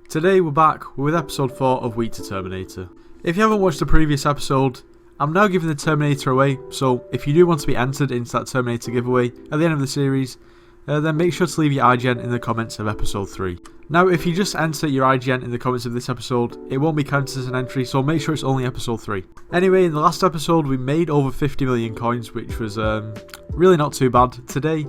Today we're back with episode 4 of Week to Terminator. If you haven't watched the previous episode, I'm now giving the Terminator away, so if you do want to be entered into that Terminator giveaway at the end of the series, then make sure to leave your IGN in the comments of episode 3. Now if you just enter your IGN in the comments of this episode, it won't be counted as an entry, so make sure it's only episode 3. Anyway, in the last episode we made over 50 million coins, which was really not too bad. Today,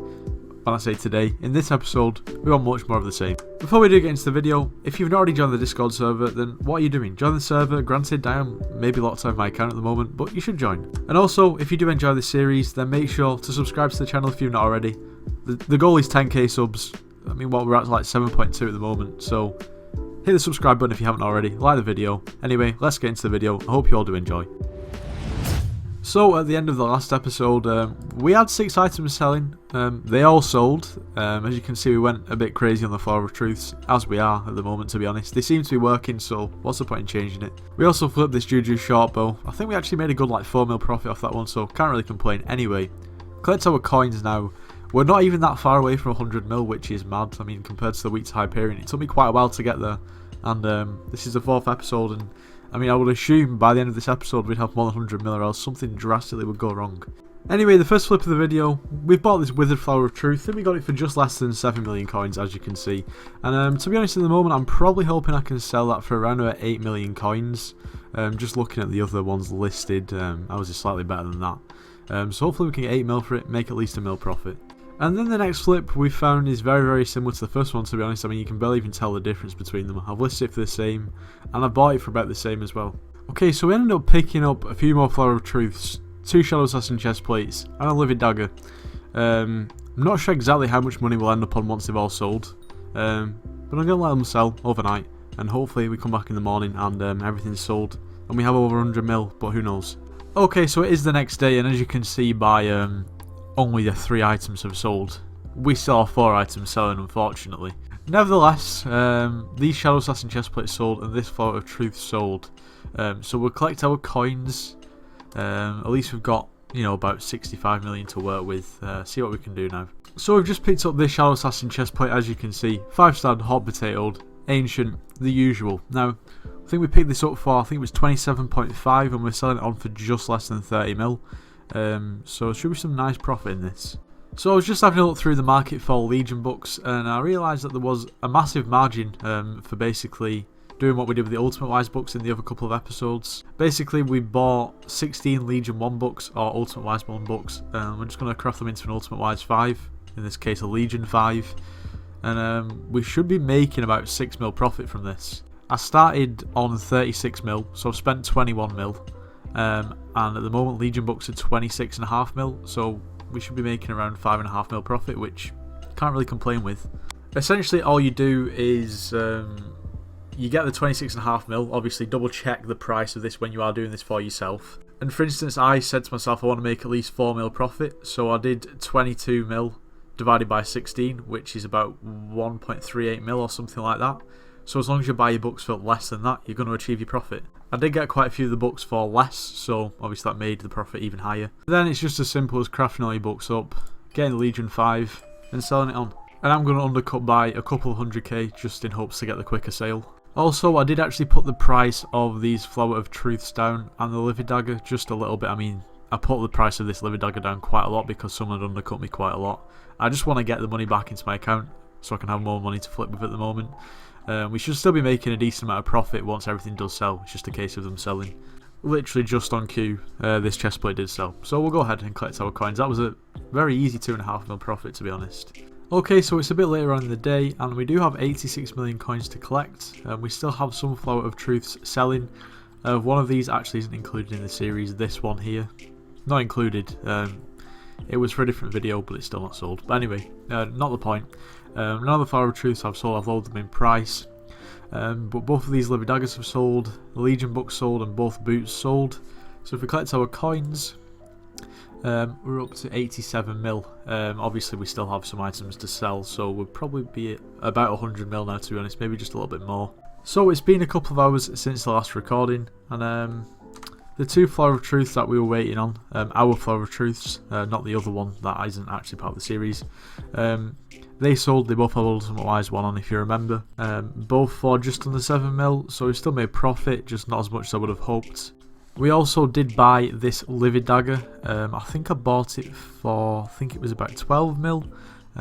when I say today, in this episode, we want much more of the same. Before we do get into the video, if you've not already joined the Discord server, then what are you doing? Join the server. Granted, I am maybe locked out of my account at the moment, but you should join. And also, if you do enjoy this series, then make sure to subscribe to the channel if you've not already. The goal is 10k subs. I mean, we're at like 7.2 at the moment, so hit the subscribe button if you haven't already. Like the video. Anyway, let's get into the video. I hope you all do enjoy. So at the end of the last episode, we had 6 items selling. They all sold. As you can see, we went a bit crazy on the Flower of Truths, as we are at the moment, to be honest. They seem to be working, so what's the point in changing it? We also flipped this Juju short bow. I think we actually made a good like 4 mil profit off that one, so can't really complain. Anyway, collect our coins now. We're not even that far away from 100 mil, which is mad. I mean, compared to the Week to Hyperion, it took me quite a while to get there. And this is the 4th episode, and I mean, I would assume by the end of this episode we'd have more than 100 mil, or else something drastically would go wrong. Anyway, the first flip of the video, we've bought this Withered Flower of Truth, and we got it for just less than 7 million coins, as you can see. And to be honest, at the moment, I'm probably hoping I can sell that for around about 8 million coins. Just looking at the other ones listed, ours is slightly better than that. So hopefully we can get 8 mil for it, make at least a mil profit. And then the next flip we found is very, very similar to the first one, to be honest. I mean, you can barely even tell the difference between them. I've listed it for the same, and I bought it for about the same as well. Okay, so we ended up picking up a few more Flower of Truths, 2 Shadow Assassin chest plates, and a Livid Dagger. I'm not sure exactly how much money we'll end up on once they've all sold, but I'm going to let them sell overnight, and hopefully we come back in the morning and everything's sold, and we have over 100 mil, but who knows. Okay, so it is the next day, and as you can see by only the 3 items have sold, we still have 4 items selling, unfortunately. Nevertheless, these Shadow Assassin chestplates sold and this Flower of Truth sold. So we'll collect our coins. At least we've got, you know, about 65 million to work with. See what we can do now. So we've just picked up this Shadow Assassin chestplate, as you can see. 5-star, hot potatoed, ancient, the usual. Now, I think we picked this up for, I think it was 27.5, and we're selling it on for just less than 30 mil. So there should be some nice profit in this. So I was just having a look through the market for Legion books, and I realised that there was a massive margin for basically doing what we did with the Ultimate Wise books in the other couple of episodes. Basically, we bought 16 Legion 1 books, or Ultimate Wise 1 books, and we're just going to craft them into an Ultimate Wise 5, in this case a Legion 5, and we should be making about 6 mil profit from this. I started on 36 mil, so I've spent 21 mil. And at the moment Legion books are 26.5 mil, so we should be making around 5.5 mil profit, which can't really complain with. Essentially all you do is you get the 26.5 mil, obviously double check the price of this when you are doing this for yourself. And for instance, I said to myself I want to make at least 4 mil profit, so I did 22 mil divided by 16, which is about 1.38 mil or something like that. So as long as you buy your books for less than that, you're going to achieve your profit. I did get quite a few of the books for less, so obviously that made the profit even higher. Then it's just as simple as crafting all your books up, getting the Legion 5, and selling it on. And I'm going to undercut by a couple of 100k just in hopes to get the quicker sale. Also, I did actually put the price of these Flower of Truths down and the Livid Dagger just a little bit. I mean, I put the price of this Livid Dagger down quite a lot because someone had undercut me quite a lot. I just want to get the money back into my account so I can have more money to flip with at the moment. We should still be making a decent amount of profit once everything does sell. It's just a case of them selling. Literally just on cue, this chestplate did sell. So we'll go ahead and collect our coins. That was a very easy 2.5 mil profit, to be honest. Okay, so it's a bit later on in the day, and we do have 86 million coins to collect. We still have some Flower of Truths selling. One of these actually isn't included in the series, this one here. Not included. It was for a different video, but it's still not sold. But anyway, not the point. None of the Flower of Truths I've sold, I've lowered them in price. But both of these Livid Daggers have sold, the Legion books sold, and both boots sold. So if we collect our coins, we're up to 87 mil. Obviously we still have some items to sell, so we'll probably be at about 100 mil now, to be honest, maybe just a little bit more. So it's been a couple of hours since the last recording, and The two Flower of Truths that we were waiting on, our Flower of Truths, not the other one that isn't actually part of the series, they sold. They both had Ultimate Wise 1 on, if you remember, both for just under 7 mil, so we still made profit, just not as much as I would have hoped. We also did buy this Livid Dagger. I think I bought it for, I think it was about 12 mil,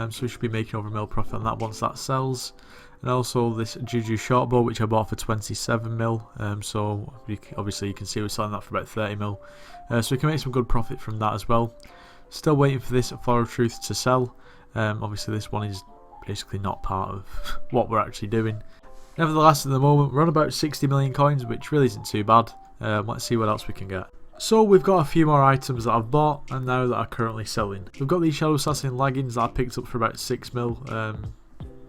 so we should be making over a mil profit on that once that sells. And also this Juju Shortbow, which I bought for 27 mil, so obviously you can see we're selling that for about 30 mil, so we can make some good profit from that as well. Still waiting for this Flower of Truth to sell. Obviously this one is basically not part of what we're actually doing. Nevertheless, at the moment we're on about 60 million coins, which really isn't too bad. Let's see what else we can get. So we've got a few more items that I've bought and now that are currently selling. We've got these Shadow Assassin leggings that I picked up for about 6 mil.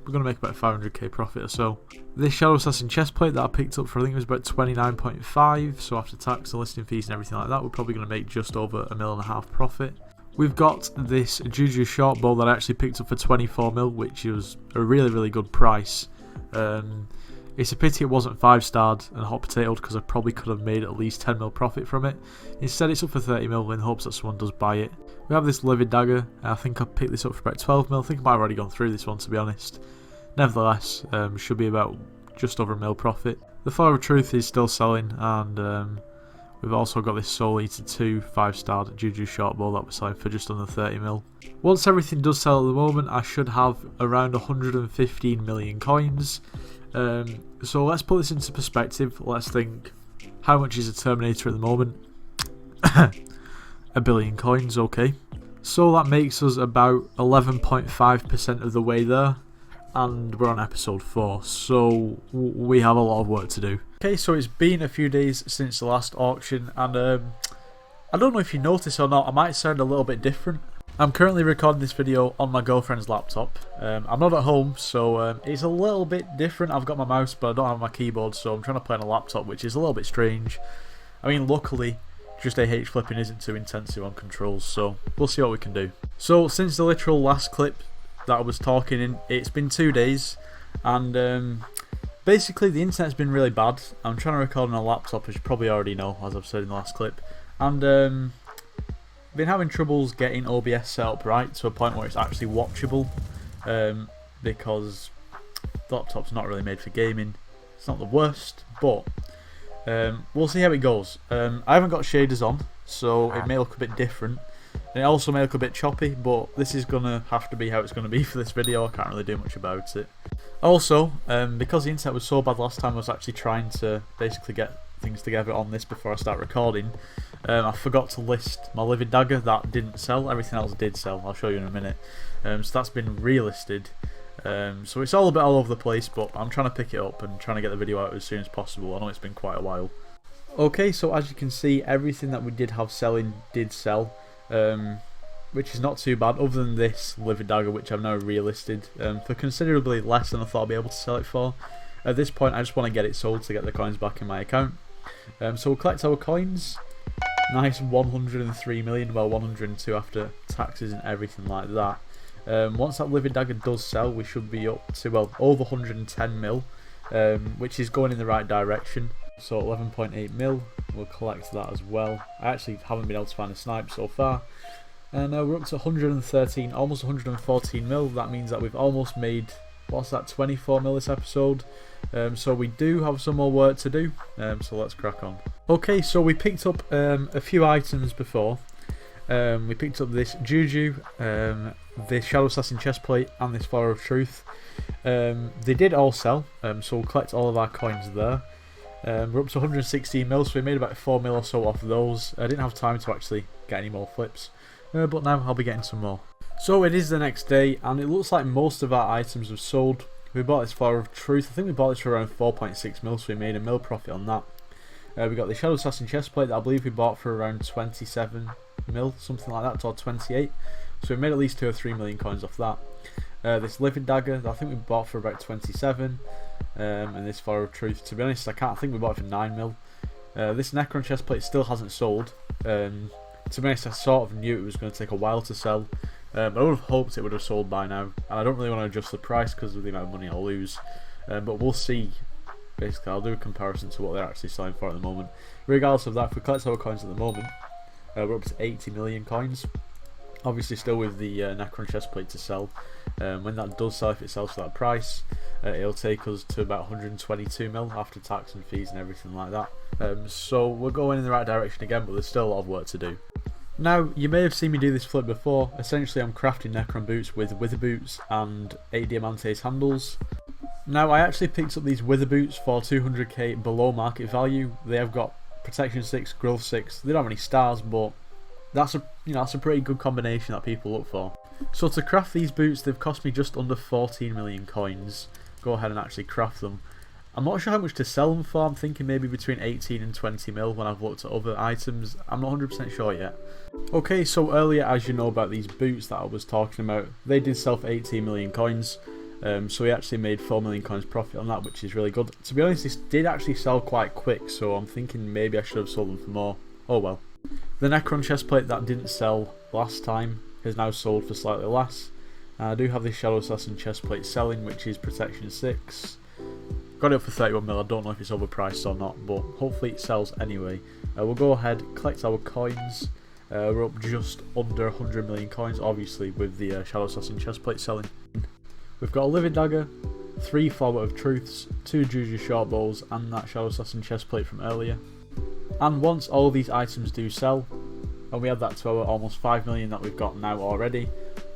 We're going to make about 500k profit or so. This Shadow Assassin chestplate that I picked up for, I think it was about 29.5, so after tax and listing fees and everything like that, we're probably going to make just over $1.5 million profit. We've got this Juju short bow that I actually picked up for 24 mil, which was a really good price. It's a pity it wasn't 5-starred and hot potatoed, because I probably could have made at least 10 mil profit from it. Instead it's up for 30 mil in hopes that someone does buy it. We have this Livid Dagger. I think I picked this up for about 12 mil. I think I might have already gone through this one, to be honest. Nevertheless, should be about just over $1 million profit. The Flower of Truth is still selling, and we've also got this Soul Eater 2 5-starred Juju shortbow that we're selling for just under 30 mil. Once everything does sell at the moment, I should have around 115 million coins. So let's put this into perspective. Let's think, how much is a Terminator at the moment? 1 billion coins, okay. So that makes us about 11.5% of the way there, and we're on episode 4, so we have a lot of work to do. Okay, so it's been a few days since the last auction, and I don't know if you noticed or not, I might sound a little bit different. I'm currently recording this video on my girlfriend's laptop. I'm not at home, so it's a little bit different. I've got my mouse, but I don't have my keyboard, so I'm trying to play on a laptop, which is a little bit strange. I mean, luckily, just AH flipping isn't too intensive on controls, so we'll see what we can do. So, since the literal last clip that I was talking in, it's been 2 days, and basically the internet's been really bad. I'm trying to record on a laptop, as you probably already know, as I've said in the last clip, and been having troubles getting OBS set up right to a point where it's actually watchable, because the laptop's not really made for gaming. It's not the worst, but we'll see how it goes. I haven't got shaders on, so it may look a bit different. And it also may look a bit choppy, but this is going to have to be how it's going to be for this video. I can't really do much about it. Also, because the internet was so bad last time, I was actually trying to basically get things together on this before I start recording. I forgot to list my Livid Dagger. That didn't sell. Everything else did sell. I'll show you in a minute. So that's been relisted. So it's all a bit all over the place, but I'm trying to pick it up and trying to get the video out as soon as possible. I know it's been quite a while. Okay, so as you can see, everything that we did have selling did sell, which is not too bad, other than this Livid Dagger, which I've now relisted for considerably less than I thought I'd be able to sell it for. At this point, I just want to get it sold to get the coins back in my account. So we'll collect our coins. Nice 103 million, well 102 after taxes and everything like that. Once that Livid Dagger does sell, we should be up to, well, over 110 mil, which is going in the right direction. So 11.8 mil, we'll collect that as well. I actually haven't been able to find a snipe so far. And we're up to 113, almost 114 mil. That means that we've almost made, what's that, 24 mil this episode. So we do have some more work to do, so let's crack on. Okay, so we picked up a few items before. We picked up this Juju, this Shadow Assassin chestplate, and this Flower of Truth. They did all sell, so we'll collect all of our coins there. We're up to 116 mil, so we made about 4 mil or so off those. I didn't have time to actually get any more flips, but now I'll be getting some more. So it is the next day, and it looks like most of our items have sold. We bought this Flower of Truth. I think we bought this for around 4.6 mil, so we made $1 million profit on that. We got the Shadow Assassin chestplate that I believe we bought for around 27 mil, something like that, or 28. So we made at least 2 or 3 million coins off that. This Livid Dagger that I think we bought for about 27, and this Flower of Truth, to be honest, I think we bought it for 9 mil. This Necron chestplate still hasn't sold. To be honest, I sort of knew it was going to take a while to sell. I would have hoped it would have sold by now, and I don't really want to adjust the price because of the amount of money I'll lose, but we'll see Basically, I'll do a comparison to what they're actually selling for at the moment. Regardless of that, if we collect our coins at the moment, we're up to 80 million coins. Obviously still with the Necron chestplate to sell. When that does sell, if it sells for that price, it'll take us to about 122 mil after tax and fees and everything like that. So we're going in the right direction again, but there's still a lot of work to do. Now, you may have seen me do this flip before. Essentially, I'm crafting Necron boots with Wither boots and 8 Diamantes handles. Now, I actually picked up these Wither boots for 200k below market value. They have got protection 6, growth 6. They don't have any stars, but that's a pretty good combination that people look for. So to craft these boots, they've cost me just under 14 million coins. Go ahead and actually craft them. I'm not sure how much to sell them for. I'm thinking maybe between 18 and 20 mil when I've looked at other items. I'm not 100% sure yet. Okay, so earlier, as you know about these boots that I was talking about, they did sell for 18 million coins. So we actually made 4 million coins profit on that, which is really good. To be honest, this did actually sell quite quick, so I'm thinking maybe I should have sold them for more. Oh well. The Necron chestplate that didn't sell last time is now sold for slightly less. I do have this Shadow Assassin chestplate selling, which is protection 6. Got it up for 31 mil. I don't know if it's overpriced or not, but hopefully it sells anyway. We'll go ahead, collect our coins. We're up just under 100 million coins, obviously, with the Shadow Assassin chestplate selling. We've got a Living Dagger, 3 Flower of Truths, 2 Juju short bows, and that Shadow Assassin chestplate from earlier. And once all these items do sell, and we add that to our almost 5 million that we've got now already,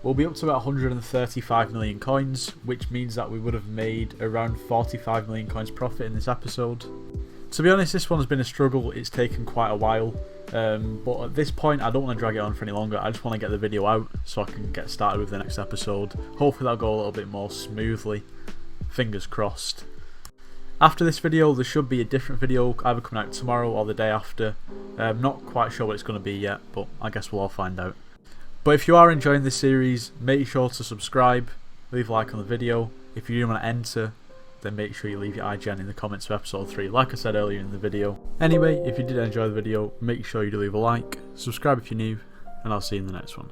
we'll be up to about 135 million coins, which means that we would have made around 45 million coins profit in this episode. To be honest, this one's been a struggle. It's taken quite a while, but at this point I don't want to drag it on for any longer. I just want to get the video out so I can get started with the next episode. Hopefully that'll go a little bit more smoothly. Fingers crossed. After this video, there should be a different video either coming out tomorrow or the day after. I'm not quite sure what it's going to be yet, but I guess we'll all find out. But if you are enjoying this series, make sure to subscribe, leave a like on the video. If you do want to enter, then make sure you leave your IGN in the comments for episode 3, like I said earlier in the video. Anyway, if you did enjoy the video, make sure you do leave a like, subscribe if you're new, and I'll see you in the next one.